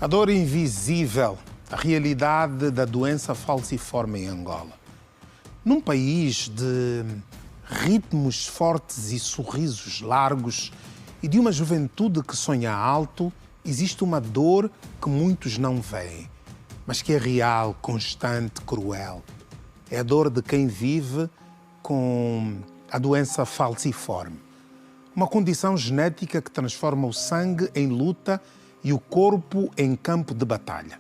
A dor invisível, a realidade da doença falciforme em Angola. Num país de ritmos fortes e sorrisos largos e de uma juventude que sonha alto, existe uma dor que muitos não veem, mas que é real, constante, cruel. É a dor de quem vive com a doença falciforme. Uma condição genética que transforma o sangue em luta e o corpo em campo de batalha.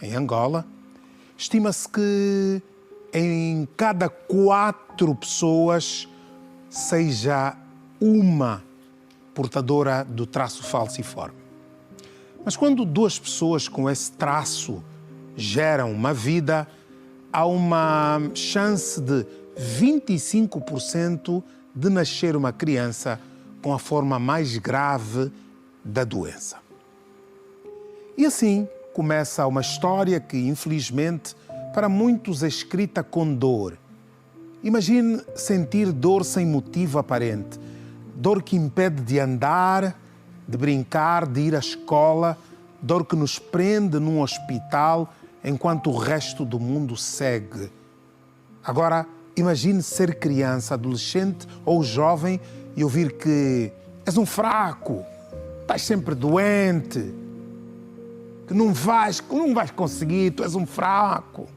Em Angola, estima-se que em cada 4 pessoas seja uma portadora do traço falciforme. Mas quando 2 pessoas com esse traço geram uma vida, há uma chance de 25% de nascer uma criança com a forma mais grave da doença. E assim começa uma história que, infelizmente, para muitos é escrita com dor. Imagine sentir dor sem motivo aparente, dor que impede de andar, de brincar, de ir à escola, dor que nos prende num hospital enquanto o resto do mundo segue. Agora, imagine ser criança, adolescente ou jovem e ouvir que és um fraco, estás sempre doente, que não vais conseguir, tu és um fraco.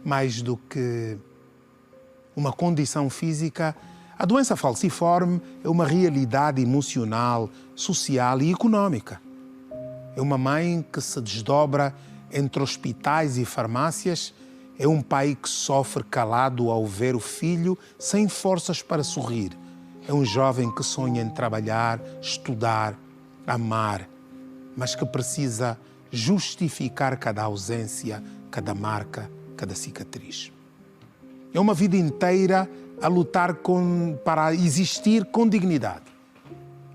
Mais do que uma condição física, a doença falciforme é uma realidade emocional, social e econômica. É uma mãe que se desdobra entre hospitais e farmácias, é um pai que sofre calado ao ver o filho sem forças para sorrir. É um jovem que sonha em trabalhar, estudar, amar, mas que precisa justificar cada ausência, cada marca, cada cicatriz. É uma vida inteira a lutar para existir com dignidade.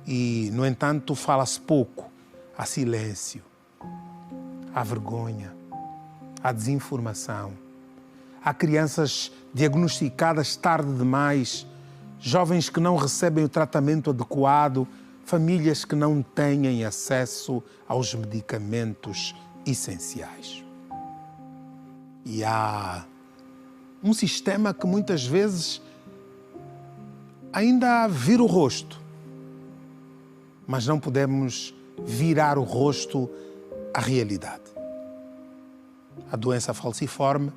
E, no entanto, fala-se pouco. Há silêncio, há vergonha, há desinformação. Há crianças diagnosticadas tarde demais, jovens que não recebem o tratamento adequado, famílias que não têm acesso aos medicamentos essenciais. E há um sistema que muitas vezes ainda vira o rosto, mas não podemos virar o rosto à realidade. A doença falciforme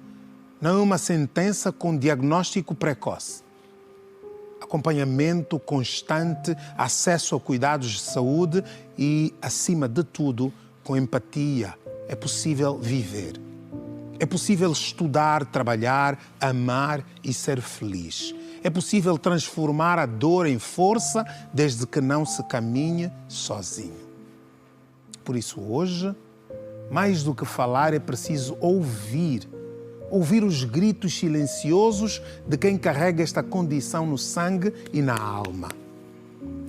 não é uma sentença com diagnóstico precoce. Acompanhamento constante, acesso a cuidados de saúde e, acima de tudo, com empatia, é possível viver. É possível estudar, trabalhar, amar e ser feliz. É possível transformar a dor em força desde que não se caminhe sozinho. Por isso, hoje, mais do que falar, é preciso ouvir os gritos silenciosos de quem carrega esta condição no sangue e na alma.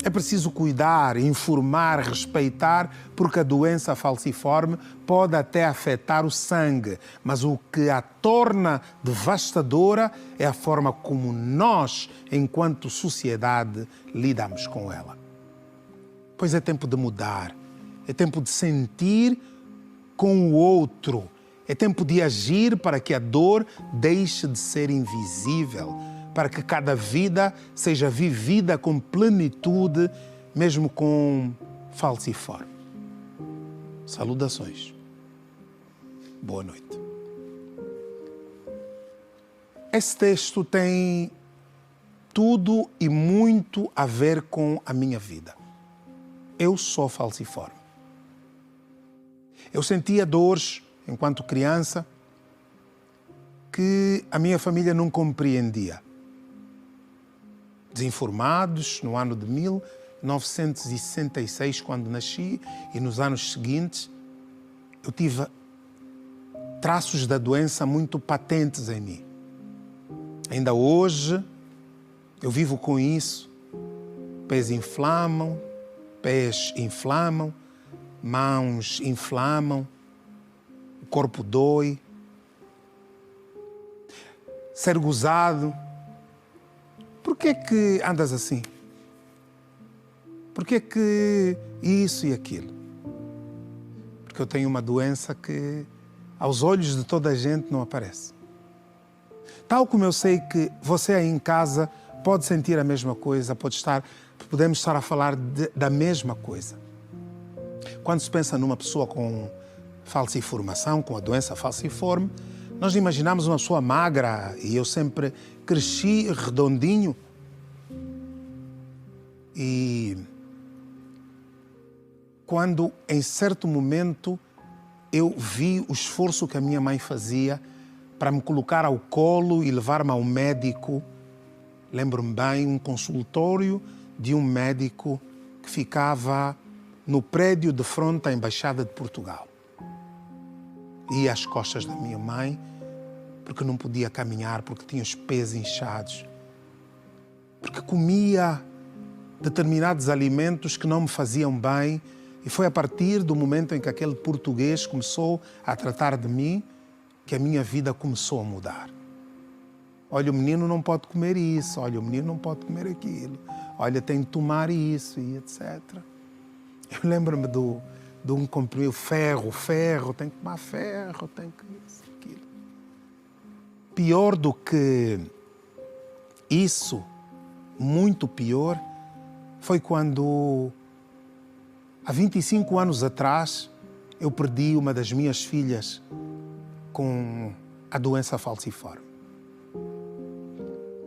É preciso cuidar, informar, respeitar, porque a doença falciforme pode até afetar o sangue, mas o que a torna devastadora é a forma como nós, enquanto sociedade, lidamos com ela. Pois é tempo de mudar, é tempo de sentir com o outro, é tempo de agir para que a dor deixe de ser invisível, para que cada vida seja vivida com plenitude, mesmo com falciforme. Saudações. Boa noite. Esse texto tem tudo e muito a ver com a minha vida. Eu sou falciforme. Eu sentia dores enquanto criança que a minha família não compreendia. Desinformados, no ano de 1966, quando nasci, e nos anos seguintes, eu tive traços da doença muito patentes em mim. Ainda hoje, eu vivo com isso. Pés inflamam, mãos inflamam, o corpo dói. Ser gozado. Por que andas assim? Por que que isso e aquilo? Porque eu tenho uma doença que aos olhos de toda a gente não aparece. Tal como eu sei que você aí em casa pode sentir a mesma coisa, podemos estar a falar da mesma coisa. Quando se pensa numa pessoa com falciformação, com a doença falciforme, nós imaginamos uma pessoa magra, e eu sempre cresci redondinho. E quando, em certo momento, eu vi o esforço que a minha mãe fazia para me colocar ao colo e levar-me ao médico, lembro-me bem, um consultório de um médico que ficava no prédio de frente à Embaixada de Portugal. Ia às costas da minha mãe, porque não podia caminhar, porque tinha os pés inchados, porque comia determinados alimentos que não me faziam bem, e foi a partir do momento em que aquele português começou a tratar de mim que a minha vida começou a mudar. Olha, o menino não pode comer isso, olha, o menino não pode comer aquilo, olha, tem de tomar isso e etc. Eu lembro-me de um comprimido, ferro, tem que tomar ferro, tem que isso, aquilo. Pior do que isso, muito pior, foi quando, há 25 anos atrás, eu perdi uma das minhas filhas com a doença falciforme.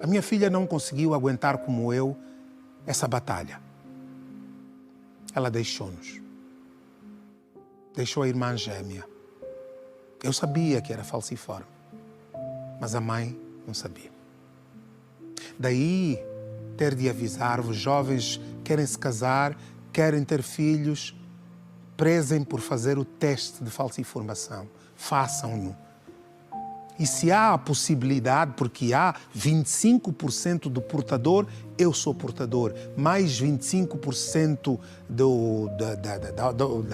A minha filha não conseguiu aguentar como eu essa batalha. Ela deixou-nos. Deixou a irmã gêmea. Eu sabia que era falciforme, mas a mãe não sabia. Daí, ter de avisar-vos, jovens querem se casar, querem ter filhos, prezem por fazer o teste de falciformação. Façam-no. E se há a possibilidade, porque há 25% do portador, eu sou portador, mais 25%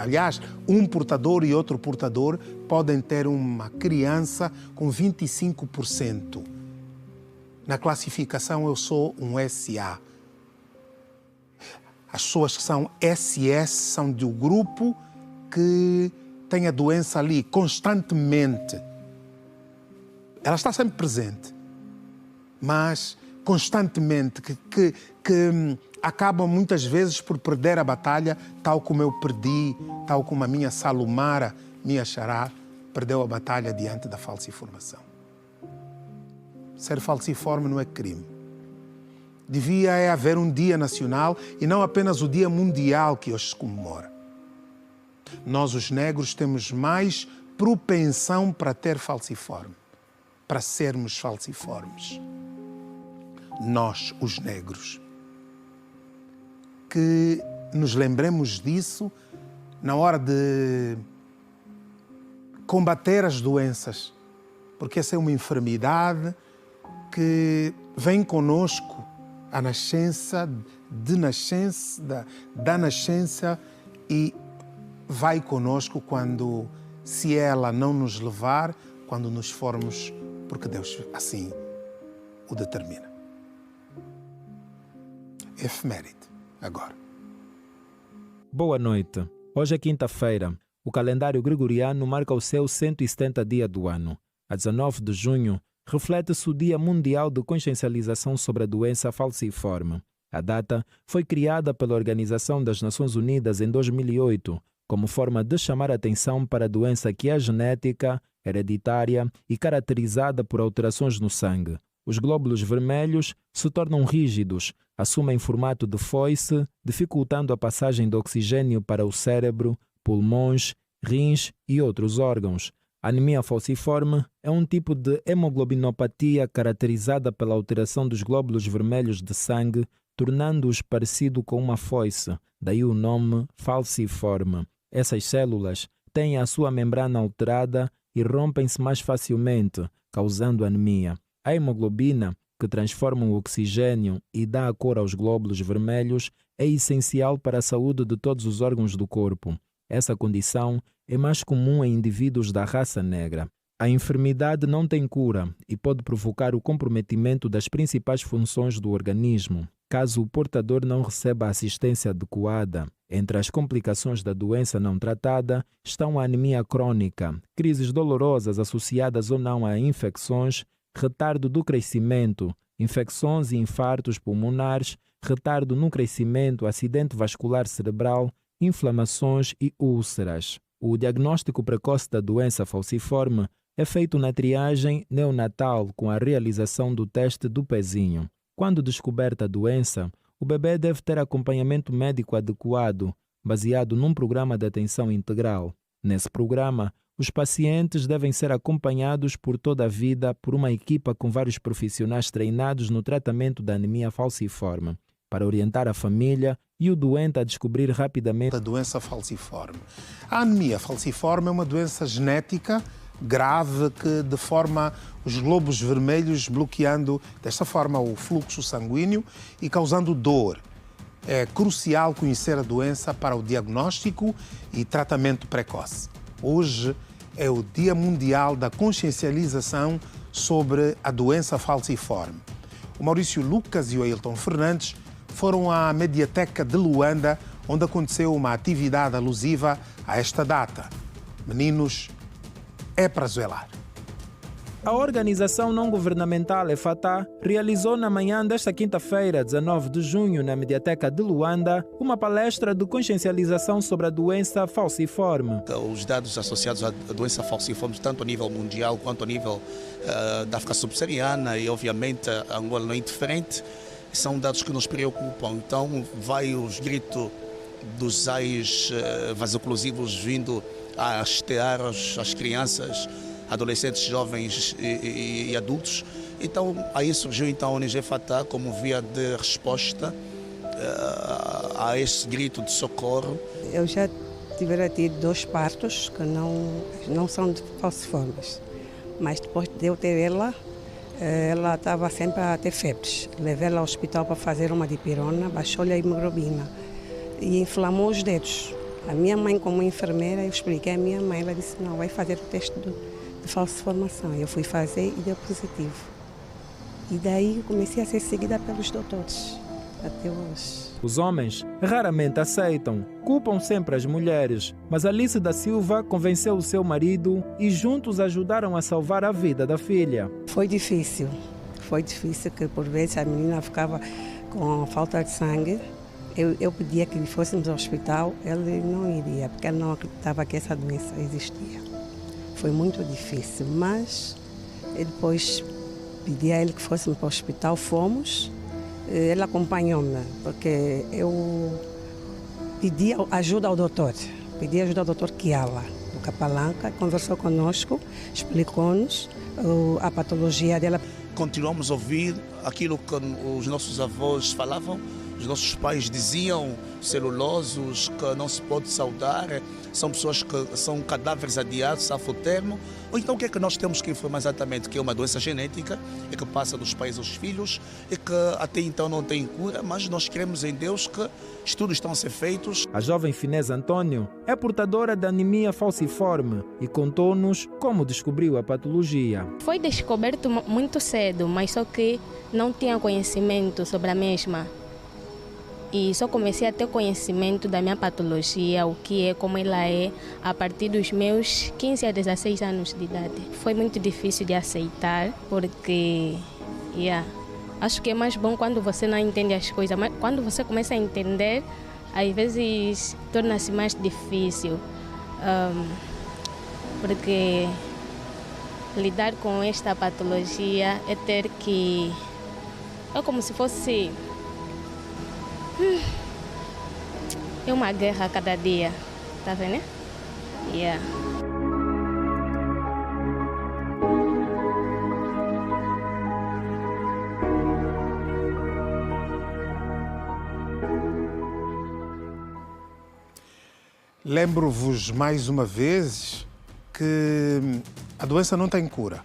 aliás, um portador e outro portador podem ter uma criança com 25%. Na classificação eu sou um SA. As pessoas que são SS são do grupo que tem a doença ali constantemente. Ela está sempre presente, mas constantemente, que acabam muitas vezes por perder a batalha, tal como eu perdi, tal como a minha Salomara, minha xará, perdeu a batalha diante da falciformação. Ser falciforme não é crime. Devia haver um dia nacional e não apenas o dia mundial que hoje se comemora. Nós, os negros, temos mais propensão para ter falciforme, para sermos falciformes. Nós, os negros. Que nos lembremos disso na hora de combater as doenças, porque essa é uma enfermidade que vem conosco da nascença e vai conosco quando, se ela não nos levar, quando nos formos, porque Deus assim o determina. Efeméride, agora. Boa noite. Hoje é quinta-feira. O calendário gregoriano marca o seu 170 dia do ano. A 19 de junho, reflete-se o Dia Mundial de Consciencialização sobre a Doença Falciforme. A data foi criada pela Organização das Nações Unidas em 2008, como forma de chamar a atenção para a doença que é genética, hereditária e caracterizada por alterações no sangue. Os glóbulos vermelhos se tornam rígidos, assumem formato de foice, dificultando a passagem do oxigênio para o cérebro, pulmões, rins e outros órgãos. A anemia falciforme é um tipo de hemoglobinopatia caracterizada pela alteração dos glóbulos vermelhos de sangue, tornando-os parecido com uma foice, daí o nome falciforme. Essas células têm a sua membrana alterada e rompem-se mais facilmente, causando anemia. A hemoglobina, que transforma o oxigênio e dá a cor aos glóbulos vermelhos, é essencial para a saúde de todos os órgãos do corpo. Essa condição é mais comum em indivíduos da raça negra. A enfermidade não tem cura e pode provocar o comprometimento das principais funções do organismo. caso o portador não receba assistência adequada. Entre as complicações da doença não tratada estão a anemia crônica, crises dolorosas associadas ou não a infecções, retardo do crescimento, infecções e infartos pulmonares, retardo no crescimento, acidente vascular cerebral, inflamações e úlceras. O diagnóstico precoce da doença falciforme é feito na triagem neonatal com a realização do teste do pezinho. Quando descoberta a doença, o bebê deve ter acompanhamento médico adequado, baseado num programa de atenção integral. Nesse programa, os pacientes devem ser acompanhados por toda a vida por uma equipa com vários profissionais treinados no tratamento da anemia falciforme, para orientar a família e o doente a descobrir rapidamente a doença falciforme. A anemia falciforme é uma doença genética grave que deforma os glóbulos vermelhos, bloqueando desta forma o fluxo sanguíneo e causando dor. É crucial conhecer a doença para o diagnóstico e tratamento precoce. Hoje é o Dia Mundial da Consciencialização sobre a doença falciforme. O Maurício Lucas e o Ailton Fernandes foram à Mediateca de Luanda, onde aconteceu uma atividade alusiva a esta data. Meninos, é para zoelar. A organização não-governamental EFATA realizou na manhã desta quinta-feira, 19 de junho, na Mediateca de Luanda, uma palestra de consciencialização sobre a doença falciforme. Os dados associados à doença falciforme, tanto a nível mundial quanto a nível da África subsaariana e, obviamente, Angola não é indiferente, são dados que nos preocupam. Então, vai os gritos dos sais vasoclusivos vindo a hastear as crianças, adolescentes, jovens e adultos. Então, aí surgiu então a ONG FATA como via de resposta a esse grito de socorro. Eu já tive tido 2 partos que não são de falciformes, mas depois de eu ter ela estava sempre a ter febres. Levei ela ao hospital para fazer uma dipirona, baixou-lhe a hemoglobina e inflamou os dedos. A minha mãe, como enfermeira, eu expliquei à minha mãe, ela disse, não, vai fazer o teste de falciformação. Eu fui fazer e deu positivo. E daí comecei a ser seguida pelos doutores, até hoje. Os homens raramente aceitam, culpam sempre as mulheres, mas Alice da Silva convenceu o seu marido e juntos ajudaram a salvar a vida da filha. Foi difícil que por vezes a menina ficava com falta de sangue. Eu pedia que fôssemos ao hospital, ele não iria, porque ele não acreditava que essa doença existia. Foi muito difícil, mas depois pedi a ele que fôssemos para o hospital, fomos. Ele acompanhou-me, porque eu pedi ajuda ao doutor Kiala, do Capalanca, conversou conosco, explicou-nos a patologia dela. Continuamos a ouvir aquilo que os nossos avós falavam, os nossos pais diziam, celulosos, que não se pode saudar, são pessoas que são cadáveres adiados, salvo o termo. Ou então o que é que nós temos que informar exatamente? Que é uma doença genética e que passa dos pais aos filhos e que até então não tem cura, mas nós cremos em Deus que estudos estão a ser feitos. A jovem Finés Antônio é portadora da anemia falciforme e contou-nos como descobriu a patologia. Foi descoberto muito cedo, mas só que não tinha conhecimento sobre a mesma. E só comecei a ter conhecimento da minha patologia, o que é, como ela é, a partir dos meus 15 a 16 anos de idade. Foi muito difícil de aceitar, porque acho que é mais bom quando você não entende as coisas, mas quando você começa a entender, às vezes torna-se mais difícil, porque lidar com esta patologia é ter que... É como se fosse... É uma guerra a cada dia, tá vendo? Lembro-vos mais uma vez que a doença não tem cura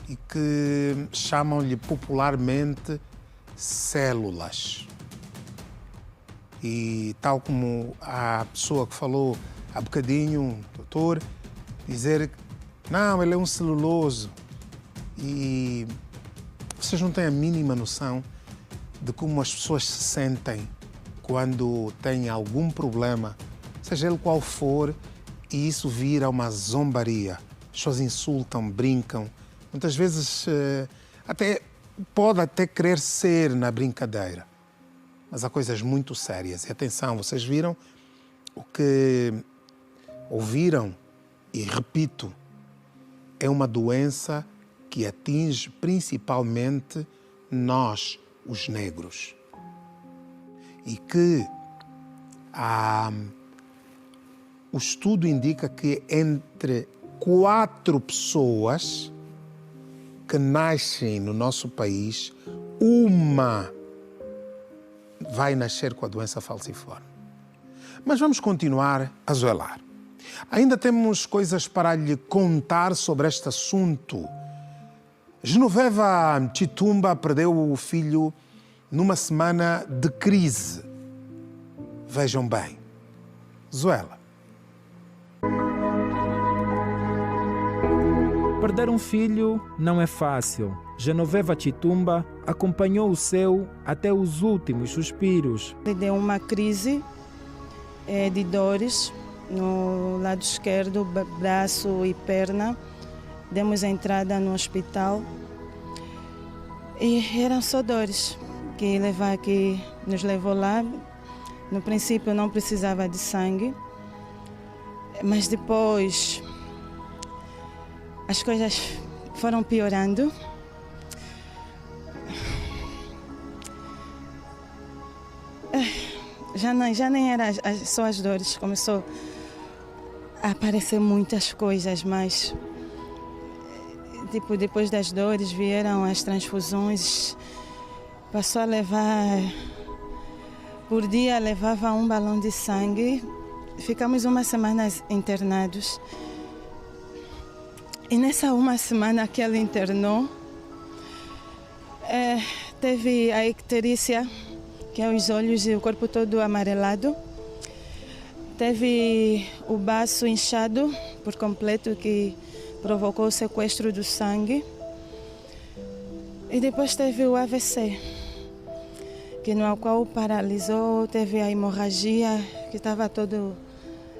e que chamam-lhe popularmente células. E tal como a pessoa que falou há bocadinho, um doutor, dizer que não, ele é um celuloso. E vocês não têm a mínima noção de como as pessoas se sentem quando têm algum problema, seja ele qual for, e isso vira uma zombaria. As pessoas insultam, brincam. Muitas vezes pode até querer ser na brincadeira, mas há coisas muito sérias. E atenção, vocês viram o que ouviram, e repito, é uma doença que atinge principalmente nós, os negros. E que o estudo indica que entre 4 pessoas que nascem no nosso país, uma vai nascer com a doença falciforme. Mas vamos continuar a zoelar. Ainda temos coisas para lhe contar sobre este assunto. Genoveva Chitumba perdeu o filho numa semana de crise. Vejam bem. Zoela. Perder um filho não é fácil. Genoveva Chitumba acompanhou o seu até os últimos suspiros. Ele deu uma crise de dores no lado esquerdo, braço e perna. Demos a entrada no hospital e eram só dores que nos levou lá. No princípio não precisava de sangue, mas depois as coisas foram piorando. Já nem era só as dores, começou a aparecer muitas coisas, mas depois das dores vieram as transfusões, passou a levar, por dia levava um balão de sangue, ficamos uma semana internados. E nessa uma semana que ele internou, teve a icterícia, que é os olhos e o corpo todo amarelado. Teve o baço inchado por completo, que provocou o sequestro do sangue. E depois teve o AVC, no qual paralisou, teve a hemorragia, que estava todo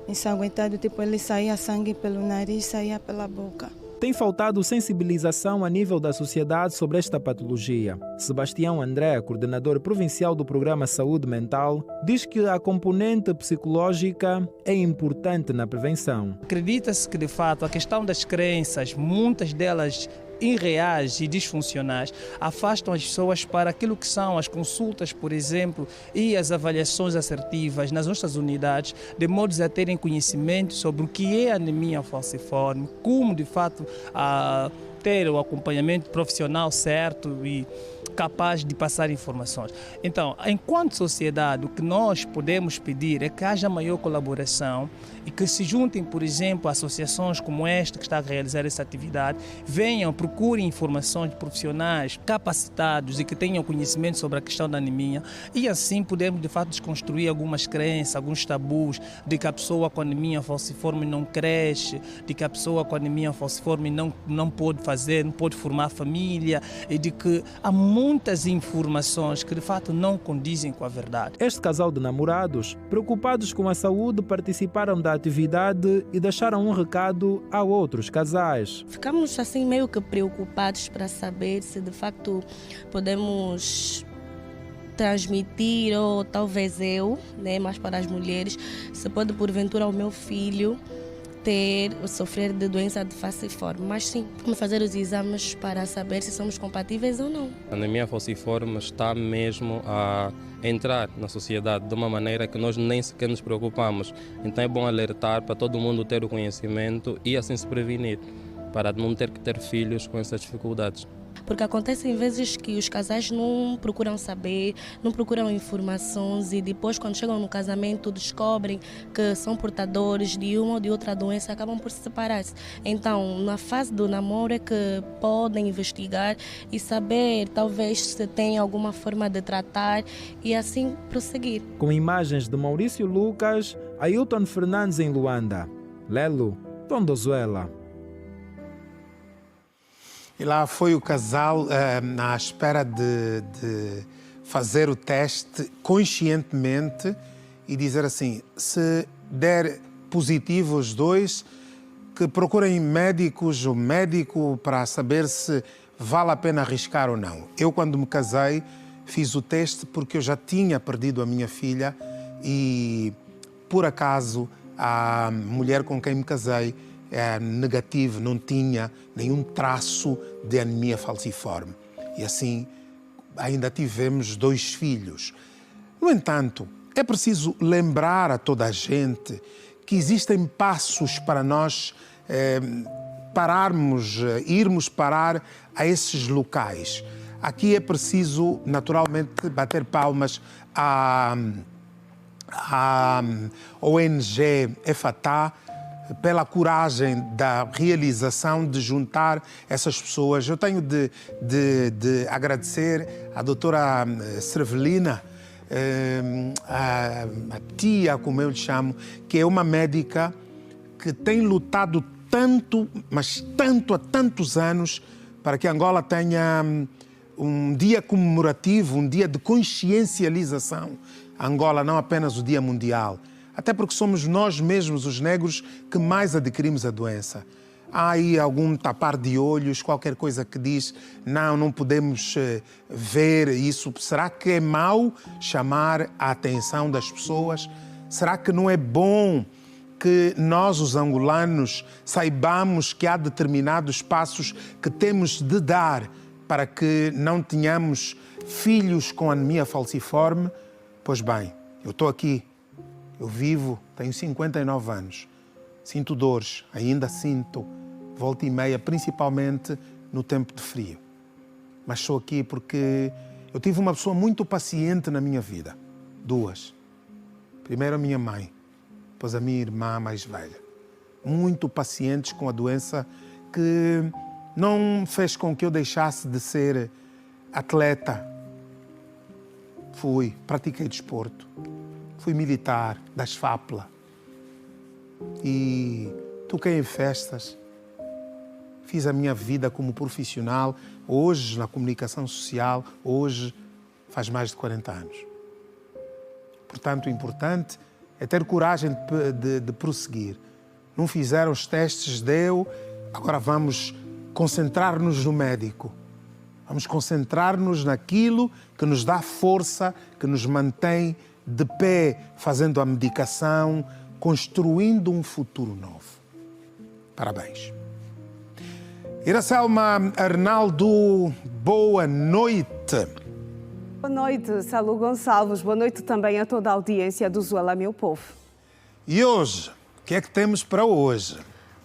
ensanguentado, ele saía sangue pelo nariz, saía pela boca. Tem faltado sensibilização a nível da sociedade sobre esta patologia. Sebastião André, coordenador provincial do Programa Saúde Mental, diz que a componente psicológica é importante na prevenção. Acredita-se que, de fato, a questão das crenças, muitas delas irreais e disfuncionais, afastam as pessoas para aquilo que são as consultas, por exemplo, e as avaliações assertivas nas nossas unidades, de modo a terem conhecimento sobre o que é anemia falciforme, como de fato ter o acompanhamento profissional certo e capaz de passar informações. Então, enquanto sociedade, o que nós podemos pedir é que haja maior colaboração e que se juntem, por exemplo, associações como esta que está a realizar essa atividade, venham, procurem informações de profissionais capacitados e que tenham conhecimento sobre a questão da anemia, e assim podemos, de fato, desconstruir algumas crenças, alguns tabus de que a pessoa com anemia falciforme não cresce, de que a pessoa com anemia falciforme não pode fazer, não pode formar família, e de que há muitas informações que de fato não condizem com a verdade. Este casal de namorados, preocupados com a saúde, participaram da atividade e deixaram um recado a outros casais. Ficamos assim meio que preocupados para saber se de facto podemos transmitir, ou talvez eu, mas para as mulheres, se pode porventura o meu filho sofrer de doença de falciforme. Mas sim, vamos fazer os exames para saber se somos compatíveis ou não. A anemia falciforme está mesmo a entrar na sociedade de uma maneira que nós nem sequer nos preocupamos. Então é bom alertar para todo mundo ter o conhecimento e assim se prevenir, para não ter que ter filhos com essas dificuldades. Porque acontece em vezes que os casais não procuram saber, não procuram informações, e depois, quando chegam no casamento, descobrem que são portadores de uma ou de outra doença e acabam por se separar-se. Então, na fase do namoro é que podem investigar e saber, talvez, se tem alguma forma de tratar e assim prosseguir. Com imagens de Maurício Lucas, Ailton Fernandes em Luanda, Lelo, Tondozuela. E lá foi o casal à espera de fazer o teste conscientemente e dizer assim, se der positivo os dois, que procurem médicos ou médico para saber se vale a pena arriscar ou não. Eu, quando me casei, fiz o teste porque eu já tinha perdido a minha filha e, por acaso, a mulher com quem me casei é negativo, não tinha nenhum traço de anemia falciforme. E assim, ainda tivemos 2 filhos. No entanto, é preciso lembrar a toda a gente que existem passos para nós irmos parar a esses locais. Aqui é preciso, naturalmente, bater palmas à ONG FATA pela coragem da realização de juntar essas pessoas. Eu tenho de agradecer à doutora Cervelina, a tia, como eu lhe chamo, que é uma médica que tem lutado tanto, mas tanto, há tantos anos, para que Angola tenha um dia comemorativo, um dia de consciencialização. Angola, não apenas o Dia Mundial, até porque somos nós mesmos, os negros, que mais adquirimos a doença. Há aí algum tapar de olhos, qualquer coisa que diz, não podemos ver isso. Será que é mau chamar a atenção das pessoas? Será que não é bom que nós, os angolanos, saibamos que há determinados passos que temos de dar para que não tenhamos filhos com anemia falciforme? Pois bem, eu estou aqui, eu vivo, tenho 59 anos, sinto dores, ainda sinto, volta e meia, principalmente no tempo de frio. Mas estou aqui porque eu tive uma pessoa muito paciente na minha vida, 2. Primeiro a minha mãe, depois a minha irmã mais velha. Muito pacientes com a doença que não fez com que eu deixasse de ser atleta. Pratiquei desporto, fui militar das FAPLA e toquei em festas. Fiz a minha vida como profissional, hoje na comunicação social, hoje faz mais de 40 anos. Portanto, o importante é ter coragem de prosseguir. Não fizeram os testes, deu, agora vamos concentrar-nos no médico. Vamos concentrar-nos naquilo que nos dá força, que nos mantém de pé, fazendo a medicação, construindo um futuro novo. Parabéns. Iracelma Arnaldo, boa noite. Boa noite, Salu Gonçalves. Boa noite também a toda a audiência do Zuela, meu povo. E hoje, o que é que temos para hoje?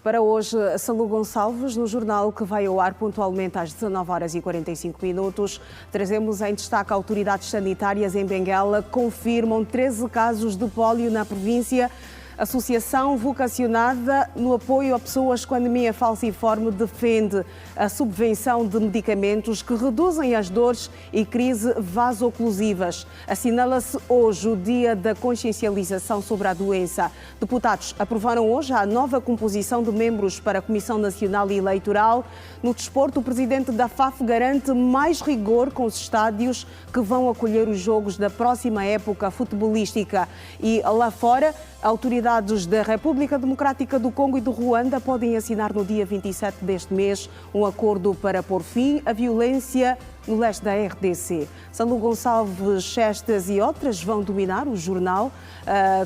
Para hoje, Salu Gonçalves, no jornal que vai ao ar pontualmente às 19h45, trazemos em destaque autoridades sanitárias em Benguela confirmam 13 casos de pólio na província. Associação vocacionada no apoio a pessoas com anemia falciforme defende a subvenção de medicamentos que reduzem as dores e crise vasoclusivas. Assinala-se hoje o Dia da Consciencialização sobre a doença. Deputados aprovaram hoje a nova composição de membros para a Comissão Nacional Eleitoral. No desporto, o presidente da FAF garante mais rigor com os estádios que vão acolher os jogos da próxima época futebolística. E lá fora, autoridades da República Democrática do Congo e do Ruanda podem assinar no dia 27 deste mês um acordo para pôr fim à violência no leste da RDC. Salu Gonçalves, estas e outras vão dominar o jornal,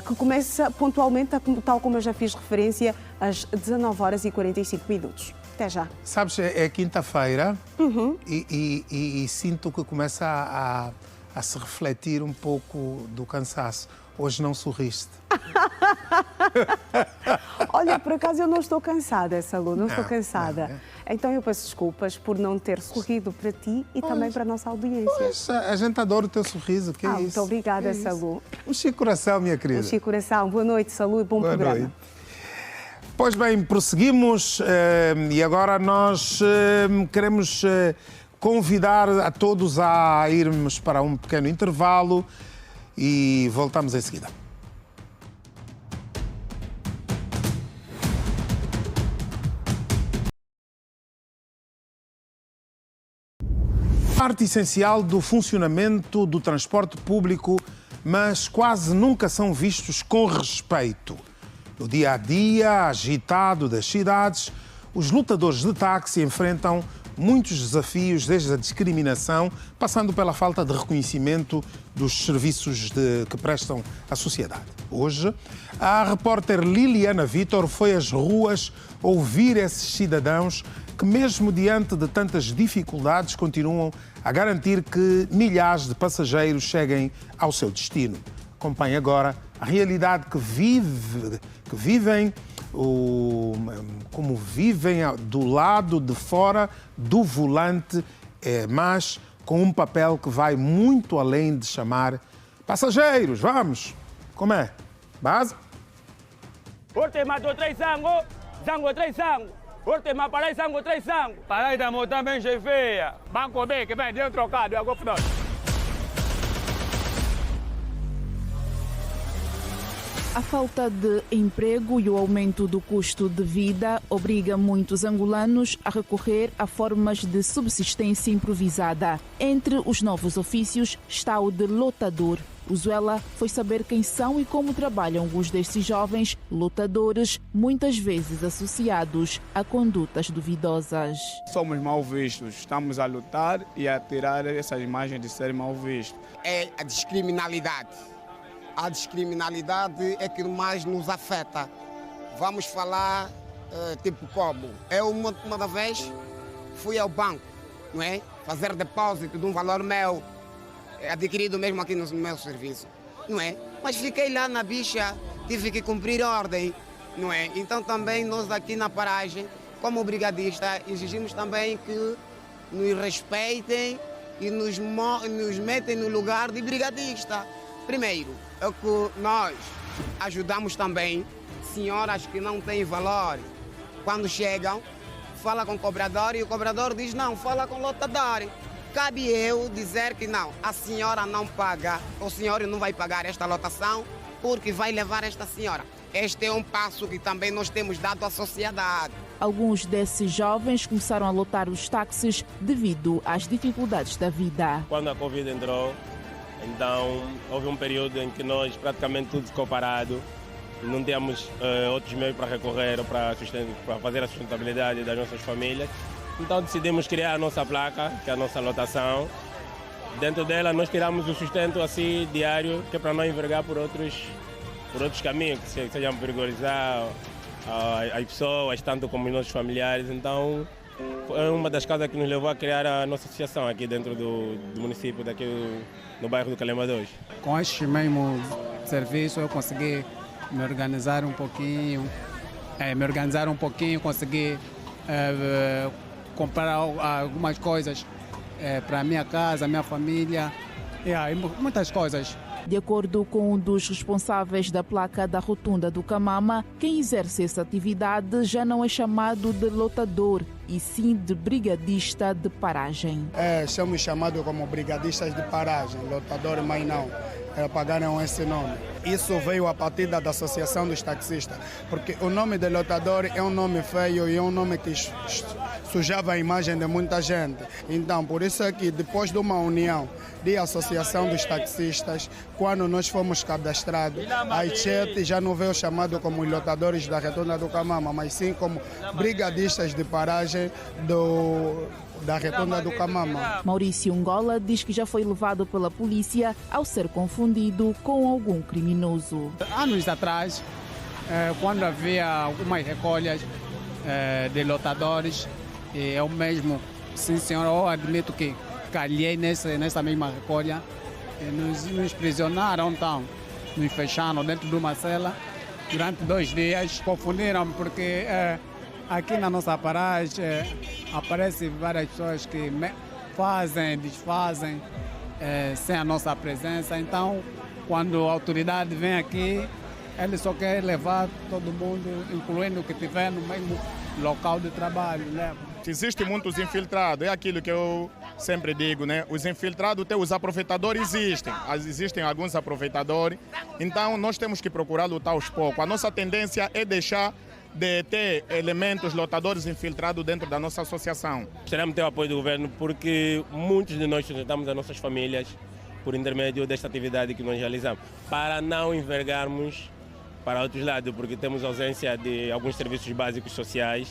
que começa pontualmente, tal como eu já fiz referência, às 19h45. Até já. Sabes, é quinta-feira e sinto que começa a se refletir um pouco do cansaço. Hoje não sorriste. Olha, por acaso eu não estou cansada, Salu, não estou cansada. Não. Então eu peço desculpas por não ter sorrido para ti e também para a nossa audiência. A gente adora o teu sorriso, que é isso? Muito obrigada, Salu. Um chico coração, minha querida. Um chico coração. Boa noite, Salu, e bom programa. Noite. Pois bem, prosseguimos e agora nós queremos convidar a todos a irmos para um pequeno intervalo e voltamos em seguida. Parte essencial do funcionamento do transporte público, mas quase nunca são vistos com respeito. No dia a dia agitado das cidades, os lutadores de táxi enfrentam muitos desafios, desde a discriminação, passando pela falta de reconhecimento dos serviços que prestam à sociedade. Hoje, a repórter Liliana Vitor foi às ruas ouvir esses cidadãos que, mesmo diante de tantas dificuldades, continuam a garantir que milhares de passageiros cheguem ao seu destino. Acompanhe agora a realidade que vivem como vivem do lado de fora do volante, mas com um papel que vai muito além de chamar passageiros. Vamos! Como é? Base? Orte matou 3 zango, zango 3 zango. Orte maparai zango 3 zango. Parai da moto também chefeia. Banco bem que vem dentro trocado, eu vou final. A falta de emprego e o aumento do custo de vida obriga muitos angolanos a recorrer a formas de subsistência improvisada. Entre os novos ofícios está o de lotador. O Zuela foi saber quem são e como trabalham alguns desses jovens lotadores, muitas vezes associados a condutas duvidosas. Somos mal vistos, estamos a lutar e a tirar essa imagem de ser mal visto. É a discriminalidade. A discriminalidade é que mais nos afeta. Vamos falar tipo como? Eu uma vez fui ao banco, não é? Fazer depósito de um valor meu, adquirido mesmo aqui no meu serviço, não é? Mas fiquei lá na bicha, tive que cumprir ordem, não é? Então também nós aqui na paragem, como brigadista, exigimos também que nos respeitem e nos metem no lugar de brigadista. Primeiro, é que nós ajudamos também senhoras que não têm valor. Quando chegam, fala com o cobrador e o cobrador diz não, fala com o lotador. Cabe eu dizer que não, a senhora não paga, o senhor não vai pagar esta lotação porque vai levar esta senhora. Este é um passo que também nós temos dado à sociedade. Alguns desses jovens começaram a lotar os táxis devido às dificuldades da vida. Quando a Covid entrou, então houve um período em que nós praticamente tudo ficou parado. Não tínhamos outros meios para recorrer para fazer a sustentabilidade das nossas famílias. Então decidimos criar a nossa placa, que é a nossa lotação. Dentro dela nós tiramos o sustento assim diário, que é para não envergar por outros caminhos, que sejam perigorizar as pessoas, tanto como os nossos familiares. Então foi uma das causas que nos levou a criar a nossa associação aqui dentro do município, daqui no bairro do Calema 2. Com este mesmo serviço eu consegui me organizar um pouquinho, consegui comprar algumas coisas para a minha casa, minha família, e muitas coisas. De acordo com um dos responsáveis da placa da Rotunda do Camama, quem exerce essa atividade já não é chamado de lotador, e sim de brigadista de paragem. Somos chamados como brigadistas de paragem, lotador, mas não, pagaram esse nome. Isso veio a partir da Associação dos Taxistas, porque o nome de lotador é um nome feio e é um nome que sujava a imagem de muita gente. Então, por isso é que depois de uma união de Associação dos Taxistas, quando nós fomos cadastrados, a ICHET já não veio chamado como lotadores da Rotunda do Camama, mas sim como brigadistas de paragem da Rotunda do Camama. Maurício Ngola diz que já foi levado pela polícia ao ser confundido com algum criminoso. Anos atrás, quando havia algumas recolhas de lotadores, eu mesmo, sim senhor, eu admito que calhei nessa mesma recolha, nos prisionaram, então, nos fecharam dentro de uma cela durante 2 dias. Confundiram porque aqui na nossa paragem aparecem várias pessoas que fazem, desfazem sem a nossa presença. Então, quando a autoridade vem aqui, ele só quer levar todo mundo, incluindo o que estiver no mesmo local de trabalho. Existem muitos infiltrados, é aquilo que eu sempre digo, né? Os infiltrados, os aproveitadores existem alguns aproveitadores, então nós temos que procurar lutar aos poucos. A nossa tendência é deixar de ter elementos lotadores infiltrados dentro da nossa associação. Gostaríamos de ter o apoio do governo porque muitos de nós sustentamos as nossas famílias por intermédio desta atividade que nós realizamos, para não envergarmos para outros lados, porque temos ausência de alguns serviços básicos sociais,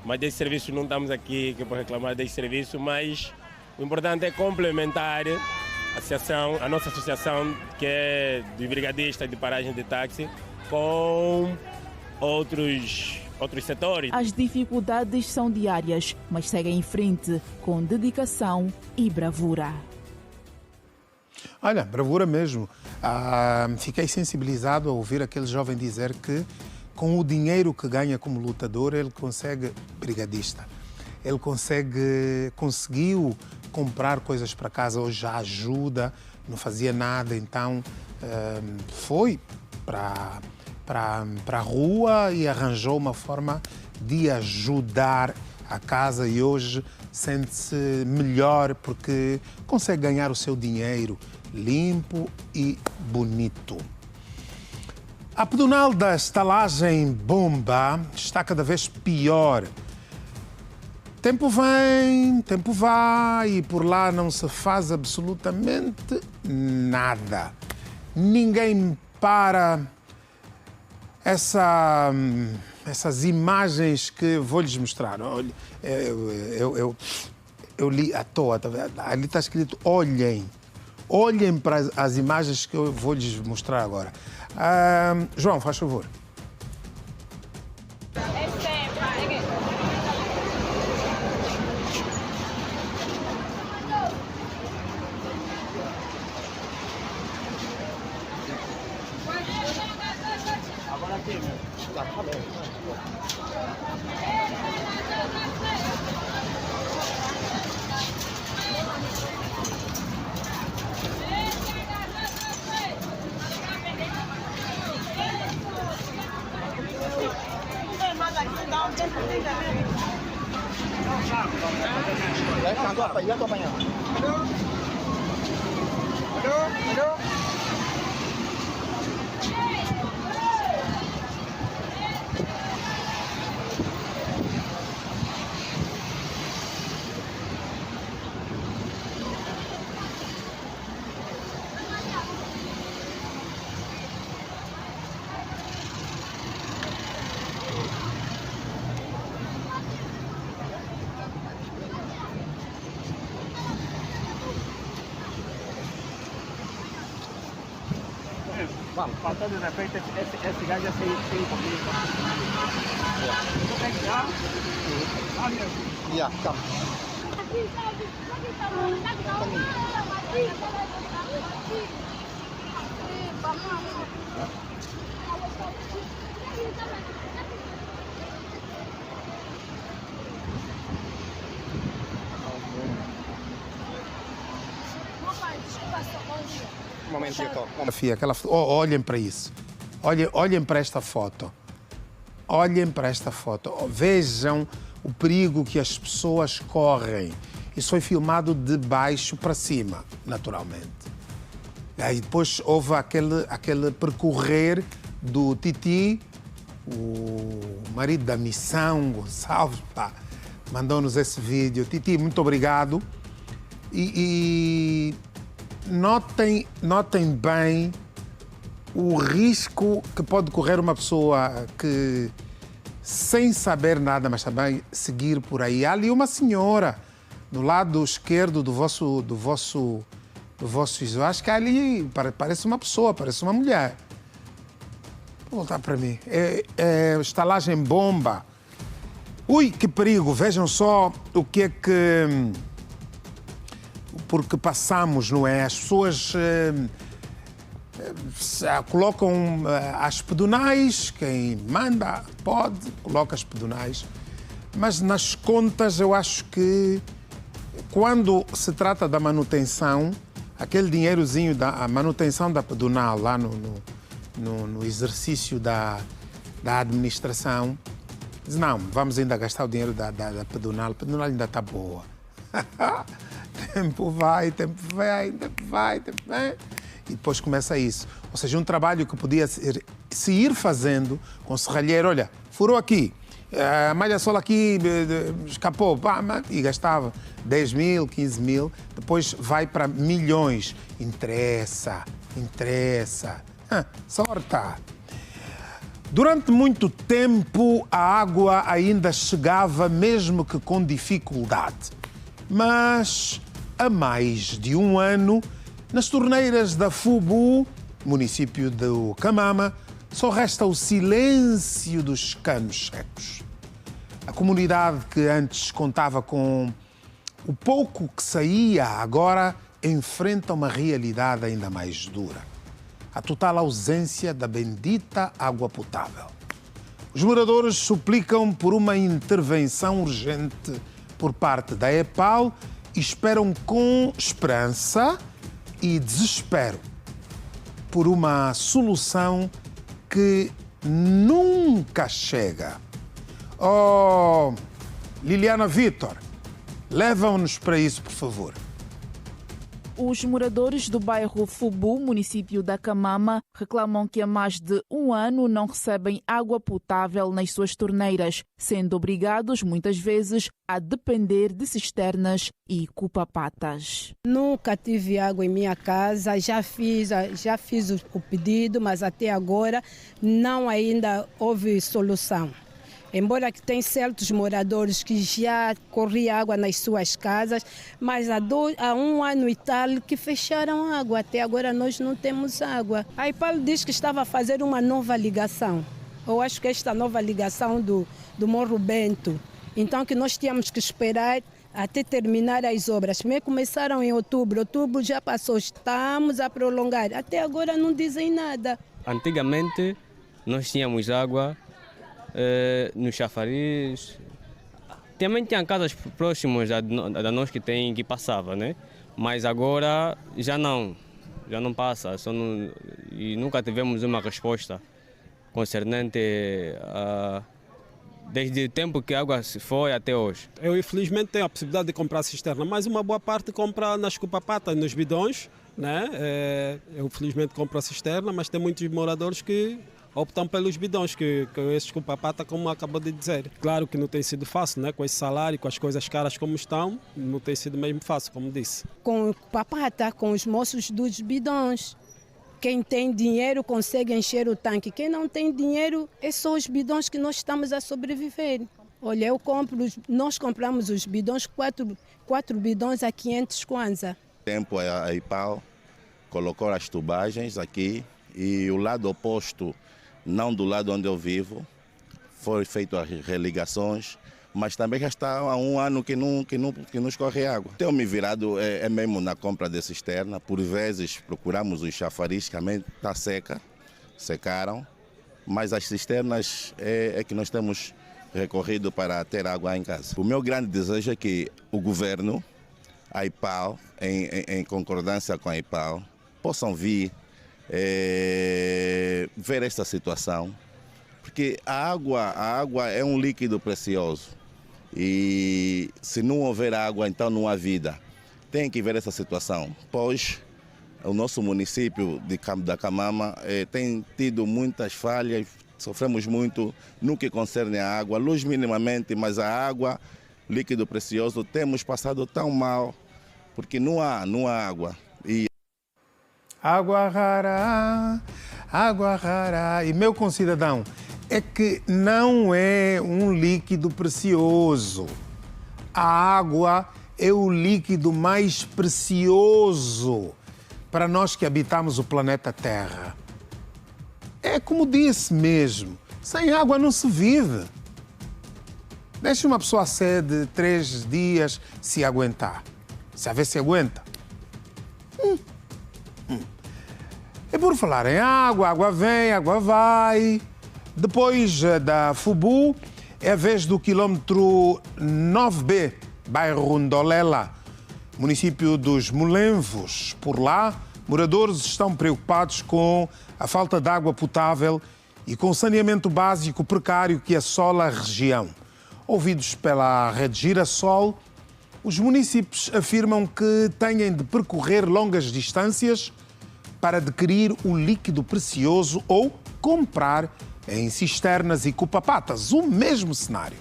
mas desses serviços não estamos aqui para reclamar desses serviços, mas o importante é complementar a nossa associação, que é de brigadistas de paragem de táxi, com outros setores. As dificuldades são diárias, mas seguem em frente com dedicação e bravura. Olha, bravura mesmo. Fiquei sensibilizado a ouvir aquele jovem dizer que com o dinheiro que ganha como lutador, ele consegue brigadista. Ele conseguiu comprar coisas para casa, hoje já ajuda, não fazia nada, então foi para a rua e arranjou uma forma de ajudar a casa e hoje sente-se melhor porque consegue ganhar o seu dinheiro limpo e bonito. A pedonal da estalagem Bomba está cada vez pior. Tempo vem, tempo vai e por lá não se faz absolutamente nada. Ninguém para. Essas imagens que vou-lhes mostrar. Olha, eu li à toa, ali está escrito olhem. Olhem para as imagens que eu vou lhes mostrar agora. João, faz favor. Vamos, passou de repente esse gajo assim um pouquinho. Yeah, come. Um momentinho, olhem para isso. Olhem para esta foto. Olhem para esta foto. Vejam o perigo que as pessoas correm. Isso foi filmado de baixo para cima, naturalmente. Aí depois houve aquele percorrer do Titi, o marido da missão, Gonçalves, mandou-nos esse vídeo. Titi, muito obrigado. E notem bem o risco que pode correr uma pessoa que, sem saber nada, mas também seguir por aí. Há ali uma senhora do lado esquerdo do vosso eu acho que ali parece uma pessoa, parece uma mulher. Vou voltar para mim. Estalagem Bomba. Ui, que perigo! Vejam só o que é que... Porque passamos, não é? As pessoas colocam as pedonais, quem manda pode, coloca as pedonais, mas nas contas eu acho que quando se trata da manutenção, aquele dinheirozinho da manutenção da pedonal lá no exercício da administração, diz, não, vamos ainda gastar o dinheiro da pedonal, a pedonal ainda está boa. Tempo vai, tempo vem. E depois começa isso. Ou seja, um trabalho que podia ser se ir fazendo com serralheiro, olha, furou aqui, a malha sola aqui escapou, e gastava 10 mil, 15 mil, depois vai para milhões. Interessa. Sorta. Durante muito tempo, a água ainda chegava, mesmo que com dificuldade. Mas, há mais de um ano, nas torneiras da Fubu, município do Camama, só resta o silêncio dos canos secos. A comunidade que antes contava com o pouco que saía, agora enfrenta uma realidade ainda mais dura. A total ausência da bendita água potável. Os moradores suplicam por uma intervenção urgente por parte da EPAL e esperam com esperança e desespero por uma solução que nunca chega. Oh, Liliana Vitor, leva-nos para isso, por favor. Os moradores do bairro Fubu, município da Camama, reclamam que há mais de um ano não recebem água potável nas suas torneiras, sendo obrigados, muitas vezes, a depender de cisternas e cupa-patas. Nunca tive água em minha casa, já fiz o pedido, mas até agora não ainda houve solução. Embora que tem certos moradores que já corria água nas suas casas, mas há um ano e tal que fecharam a água. Até agora nós não temos água. A EPAL diz que estava a fazer uma nova ligação. Eu acho que esta nova ligação do Morro Bento. Então que nós tínhamos que esperar até terminar as obras. Começaram em outubro já passou, estamos a prolongar. Até agora não dizem nada. Antigamente nós tínhamos água nos chafariz. Também tinha casas próximas da nós que passava, né? Mas agora já não passa. E nunca tivemos uma resposta concernente desde o tempo que a água se foi até hoje. Eu infelizmente tenho a possibilidade de comprar cisterna, mas uma boa parte compra nas cupa-patas, nos bidões, né? Eu felizmente compro a cisterna, mas tem muitos moradores que optam pelos bidões, que esses cupa-pata, como acabou de dizer. Claro que não tem sido fácil, né? Com esse salário, com as coisas caras como estão, não tem sido mesmo fácil, como disse. Com o cupa-pata, com os moços dos bidões. Quem tem dinheiro consegue encher o tanque. Quem não tem dinheiro, é só os bidões que nós estamos a sobreviver. Olha, nós compramos os bidões, quatro bidões a 500 kwanza. Tempo a EPAL colocou as tubagens aqui e o lado oposto, não do lado onde eu vivo, foram feitas as religações, mas também já está há um ano que não escorre água. Tenho me virado mesmo na compra de cisterna, por vezes procuramos os chafariz, que também está secaram, mas as cisternas é que nós temos recorrido para ter água em casa. O meu grande desejo é que o governo, a EPAL, em concordância com a EPAL, possam vir ver esta situação, porque a água é um líquido precioso e se não houver água, então não há vida. Tem que ver essa situação, pois o nosso município da Camama tem tido muitas falhas, sofremos muito no que concerne a água, luz minimamente, mas a água, líquido precioso, temos passado tão mal, porque não há água. Água rara. E, meu concidadão, é que não é um líquido precioso. A água é o líquido mais precioso para nós que habitamos o planeta Terra. É como disse mesmo, sem água não se vive. Deixa uma pessoa sede 3 dias se aguentar. Se a ver se aguenta. E por falar em água, água vem, água vai. Depois da Fubu, é a vez do quilômetro 9B, bairro Ndolela, município dos Molenvos. Por lá, moradores estão preocupados com a falta de água potável e com o saneamento básico precário que assola a região. Ouvidos pela Rede Girassol, os municípios afirmam que têm de percorrer longas distâncias para adquirir o líquido precioso ou comprar em cisternas e cupapatas. O mesmo cenário.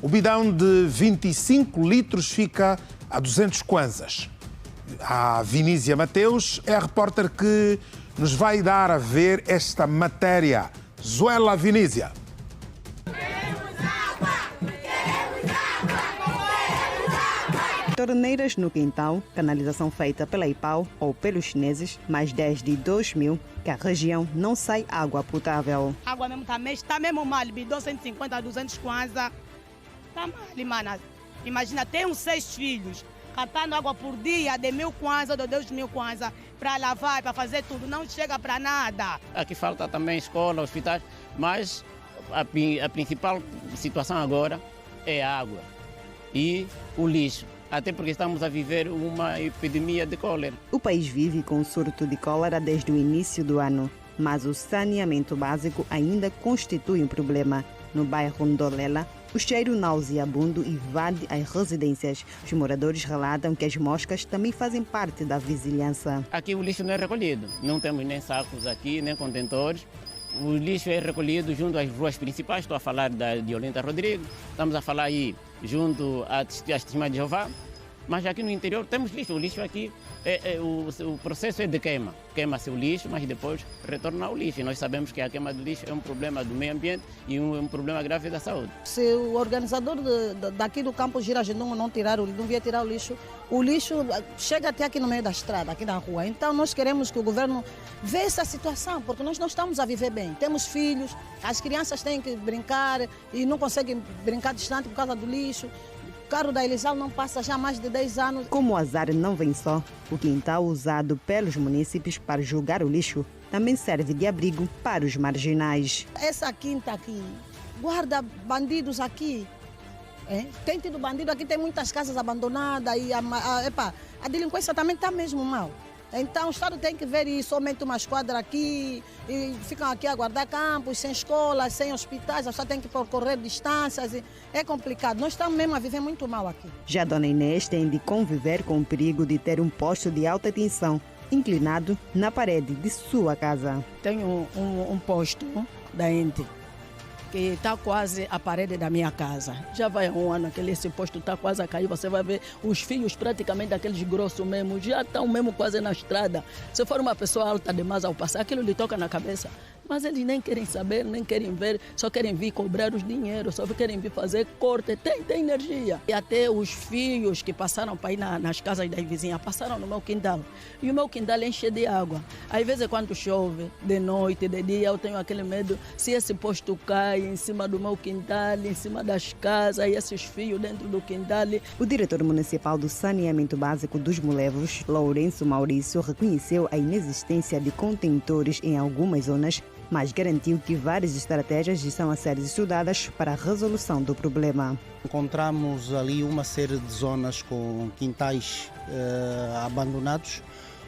O bidão de 25 litros fica a 200 kwanzas. A Vinísia Mateus é a repórter que nos vai dar a ver esta matéria. Zuela Vinísia. Torneiras no quintal, canalização feita pela IPAU ou pelos chineses, mas desde 2000 que a região não sai água potável. A água mesmo está mesmo mal, bidão 150, 200 kwanza. Está mal, mana. Imagina, tenho 6 filhos, catando água por dia de 1.000 kwanza, de 2.000 kwanza, para lavar, para fazer tudo, não chega para nada. Aqui falta também escola, hospitais, mas a principal situação agora é a água e o lixo. Até porque estamos a viver uma epidemia de cólera. O país vive com um surto de cólera desde o início do ano, mas o saneamento básico ainda constitui um problema. No bairro Ndolela, o cheiro nauseabundo invade as residências. Os moradores relatam que as moscas também fazem parte da vizinhança. Aqui o lixo não é recolhido, não temos nem sacos aqui, nem contentores. O lixo é recolhido junto às ruas principais, estou a falar de Olinda Rodrigues, estamos a falar aí junto às Testemunhas de Jeová, mas aqui no interior temos lixo. O lixo aqui, o processo é de queima. Queima-se o lixo, mas depois retorna ao lixo. E nós sabemos que a queima do lixo é um problema do meio ambiente e um problema grave da saúde. Se o organizador daqui do campo Girajendongo não vier tirar o lixo chega até aqui no meio da estrada, aqui na rua. Então nós queremos que o governo veja essa situação, porque nós não estamos a viver bem. Temos filhos, as crianças têm que brincar e não conseguem brincar distante por causa do lixo. O carro da Elisal não passa já há mais de 10 anos. Como o azar não vem só, o quintal usado pelos munícipes para jogar o lixo também serve de abrigo para os marginais. Essa quinta aqui guarda bandidos aqui. Tem tido bandido aqui, tem muitas casas abandonadas e a delinquência também está mesmo mal. Então o Estado tem que ver isso, aumenta uma esquadra aqui e ficam aqui a guardar campos, sem escolas, sem hospitais, a pessoa tem que percorrer distâncias, é complicado. Nós estamos mesmo a viver muito mal aqui. Já a dona Inês tem de conviver com o perigo de ter um posto de alta tensão inclinado na parede de sua casa. Tenho um posto da Ente que está quase a parede da minha casa. Já vai há um ano que esse posto está quase a cair. Você vai ver os fios praticamente aqueles grossos mesmo, já estão mesmo quase na estrada. Se for uma pessoa alta demais ao passar, aquilo lhe toca na cabeça. Mas eles nem querem saber, nem querem ver, só querem vir cobrar os dinheiros, só querem vir fazer corte, tem energia. E até os fios que passaram para ir nas casas das vizinhas, passaram no meu quintal. E o meu quintal enche de água. Às vezes quando chove, de noite, de dia, eu tenho aquele medo, se esse posto cai em cima do meu quintal, em cima das casas, e esses fios dentro do quintal. O diretor municipal do saneamento básico dos Mulevos, Lourenço Maurício, reconheceu a inexistência de contentores em algumas zonas, mas garantiu que várias estratégias estão a ser estudadas para a resolução do problema. Encontramos ali uma série de zonas com quintais abandonados,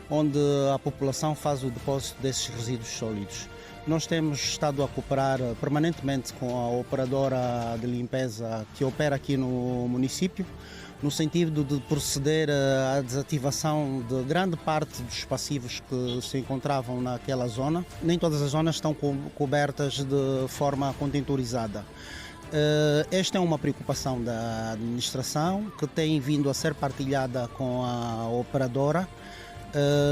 onde a população faz o depósito desses resíduos sólidos. Nós temos estado a cooperar permanentemente com a operadora de limpeza que opera aqui no município, no sentido de proceder à desativação de grande parte dos passivos que se encontravam naquela zona. Nem todas as zonas estão cobertas de forma contentorizada. Esta é uma preocupação da administração que tem vindo a ser partilhada com a operadora.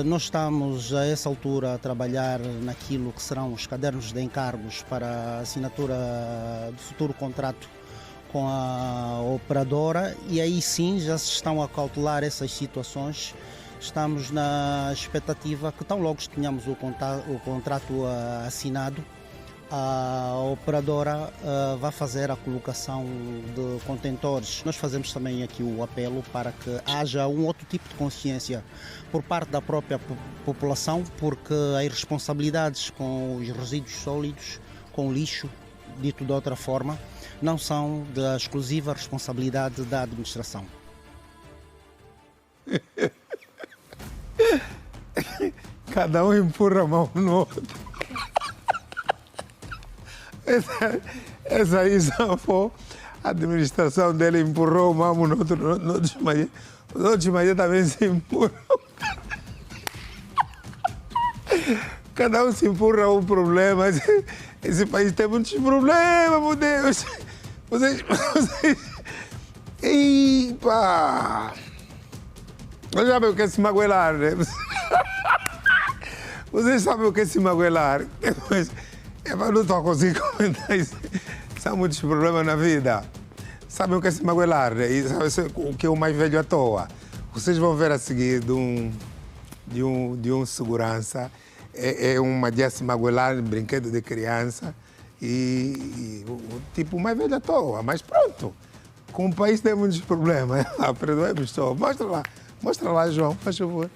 Nós estamos a essa altura a trabalhar naquilo que serão os cadernos de encargos para a assinatura do futuro contrato com a operadora, e aí sim já se estão a cautelar essas situações. Estamos na expectativa que tão logo tenhamos o contrato assinado, a operadora vai fazer a colocação de contentores. Nós fazemos também aqui o apelo para que haja um outro tipo de consciência por parte da própria população, porque as responsabilidades com os resíduos sólidos, com o lixo, dito de outra forma, não são da exclusiva responsabilidade da administração. Cada um empurra a mão no outro. Essa aí só foi a administração dele, empurrou uma mão no outro. No outro de manhã também se empurrou. Cada um se empurra um problema. Esse país tem muitos problemas, meu Deus. Vocês... Epa! Vocês sabem o que é se magoelar, né? Vocês sabem o que é se magoelar. Mas não estou a conseguir comentar isso. São muitos problemas na vida. Sabem o que é se magoelar, né? E sabe o que é o mais velho à toa. Vocês vão ver a seguir de um segurança. É uma de se magoelar, brinquedo de criança. E tipo, mais velho à toa. Mas pronto. Com o país tem muitos problemas. Perdoe-me, estou. Mostra lá, João, faz favor.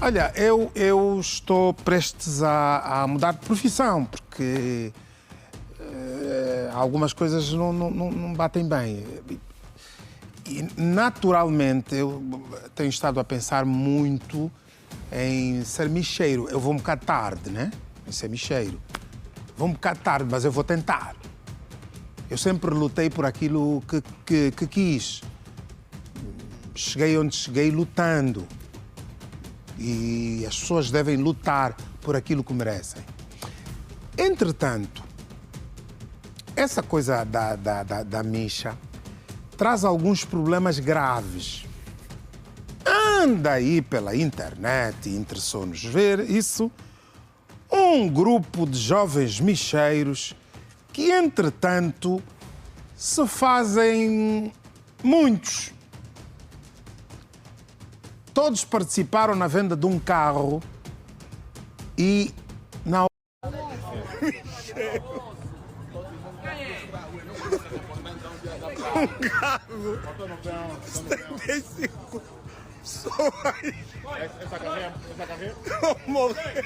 Olha, eu estou prestes a mudar de profissão, porque algumas coisas não batem bem. E, naturalmente, eu tenho estado a pensar muito em ser micheiro. Eu vou um bocado tarde, né? Em ser micheiro. Vou um bocado tarde, mas eu vou tentar. Eu sempre lutei por aquilo que quis. Cheguei onde cheguei lutando. E as pessoas devem lutar por aquilo que merecem. Entretanto, essa coisa da micha traz alguns problemas graves. Anda aí pela internet e interessou-nos ver isso. Um grupo de jovens micheiros que, entretanto, se fazem muitos. Todos participaram na venda de um carro e na um carro 75 pessoas. Essa carreira? Morrer.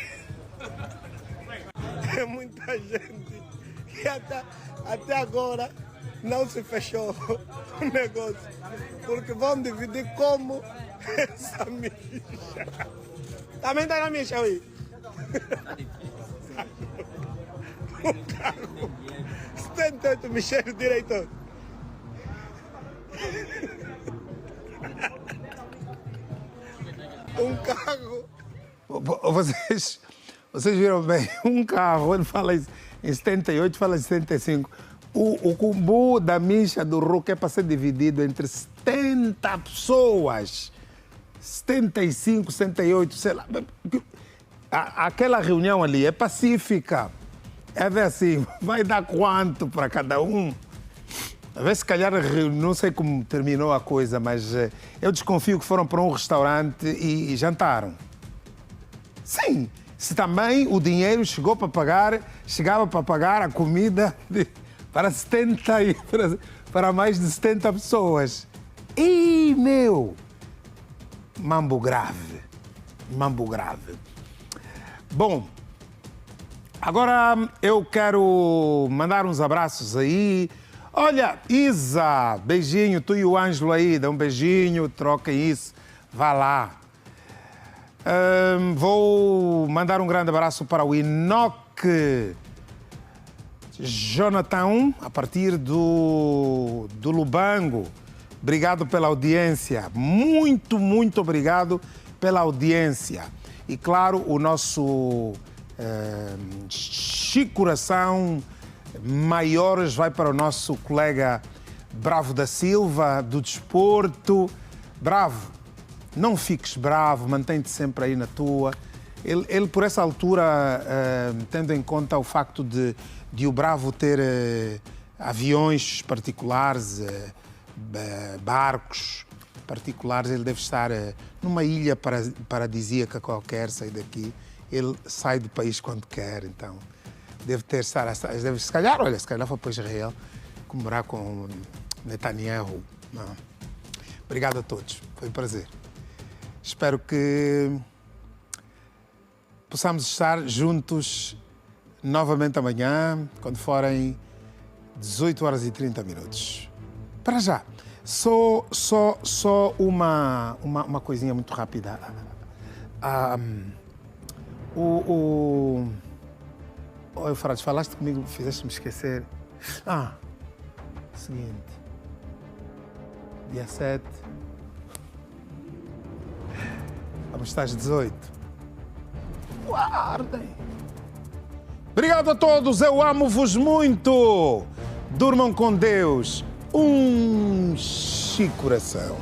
É muita gente que até agora não se fechou o negócio, porque vão dividir como essa micha. Também está na micha, aí. Um carro, 78 micheiros, diretor. Um carro. Vocês viram bem, um carro, ele fala em 78, fala em 75. O combo da micha do Roque é para ser dividido entre 70 pessoas. 75, 78, sei lá. Aquela reunião ali é pacífica. É ver assim, vai dar quanto para cada um? A ver se calhar, não sei como terminou a coisa, mas eu desconfio que foram para um restaurante e jantaram. Sim, se também o dinheiro chegava para pagar a comida para mais de 70 pessoas. E, meu, mambo grave. Bom, agora eu quero mandar uns abraços aí. Olha, Isa, beijinho, tu e o Ângelo aí, dá um beijinho, troquem isso, vá lá. Vou mandar um grande abraço para o Enoque Jonathan, a partir do Lubango. Obrigado pela audiência, muito obrigado pela audiência. E claro, o nosso Chico Coração Maiores vai para o nosso colega Bravo da Silva, do desporto. Bravo, não fiques bravo, mantém-te sempre aí na tua. Ele por essa altura, tendo em conta o facto de o Bravo ter aviões particulares, barcos particulares, ele deve estar numa ilha paradisíaca qualquer, sair daqui. Ele sai do país quando quer, então deve se calhar foi para Israel comemorar com Netanyahu. Não. Obrigado a todos, foi um prazer. Espero que possamos estar juntos novamente amanhã, quando forem 18 horas e 30 minutos. Para já, só uma coisinha muito rápida. Oi, Frades, falaste comigo, fizeste-me esquecer. Seguinte. Dia 7. Vamos estar às 18. Guardem. Obrigado a todos, eu amo-vos muito. Durmam com Deus. Chico coração.